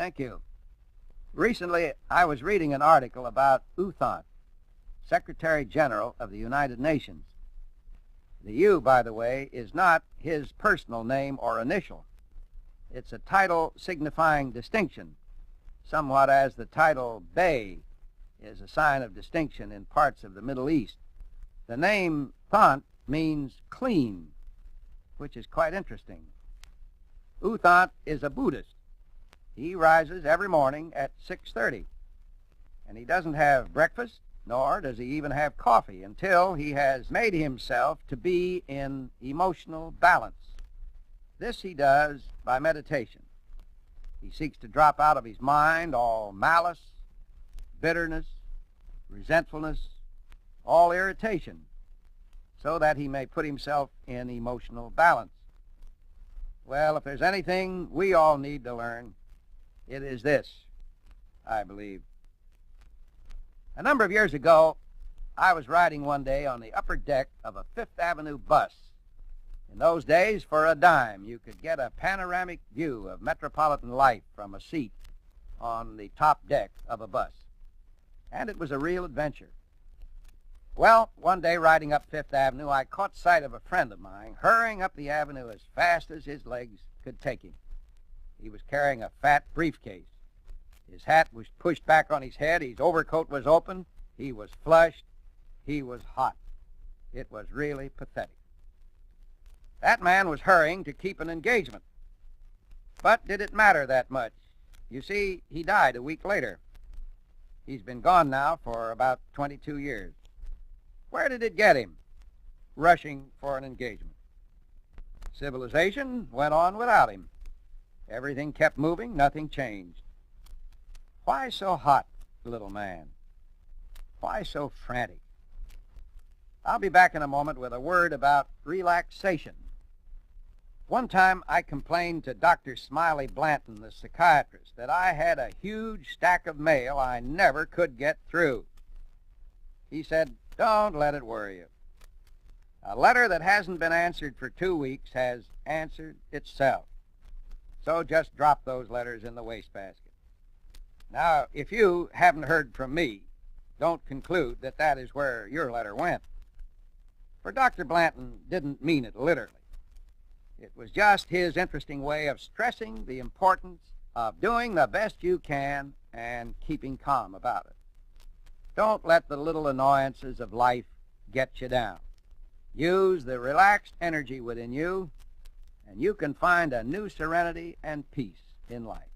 Thank you. Recently, I was reading an article about Uthant, Secretary General of the United Nations. The U, by the way, is not his personal name or initial. It's a title signifying distinction, somewhat as the title Bey is a sign of distinction in parts of the Middle East. The name Thant means clean, which is quite interesting. Uthant is a Buddhist. He rises every morning at 6:30, and he doesn't have breakfast, nor does he even have coffee until he has made himself to be in emotional balance. This he does by meditation. He seeks to drop out of his mind all malice, bitterness, resentfulness, all irritation, so that he may put himself in emotional balance. Well, if there's anything we all need to learn, it is this, I believe. A number of years ago, I was riding one day on the upper deck of a Fifth Avenue bus. In those days, for a dime, you could get a panoramic view of metropolitan life from a seat on the top deck of a bus. And it was a real adventure. Well, one day riding up Fifth Avenue, I caught sight of a friend of mine hurrying up the avenue as fast as his legs could take him. He was carrying a fat briefcase. His hat was pushed back on his head. His overcoat was open. He was flushed. He was hot. It was really pathetic. That man was hurrying to keep an engagement. But did it matter that much? You see, he died a week later. He's been gone now for about 22 years. Where did it get him? Rushing for an engagement. Civilization went on without him. Everything kept moving, nothing changed. Why so hot, little man? Why so frantic? I'll be back in a moment with a word about relaxation. One time I complained to Dr. Smiley Blanton, the psychiatrist, that I had a huge stack of mail I never could get through. He said, "Don't let it worry you. A letter that hasn't been answered for 2 weeks has answered itself. So just drop those letters in the wastebasket." Now, if you haven't heard from me, don't conclude that that is where your letter went. For Dr. Blanton didn't mean it literally. It was just his interesting way of stressing the importance of doing the best you can and keeping calm about it. Don't let the little annoyances of life get you down. Use the relaxed energy within you, and you can find a new serenity and peace in life.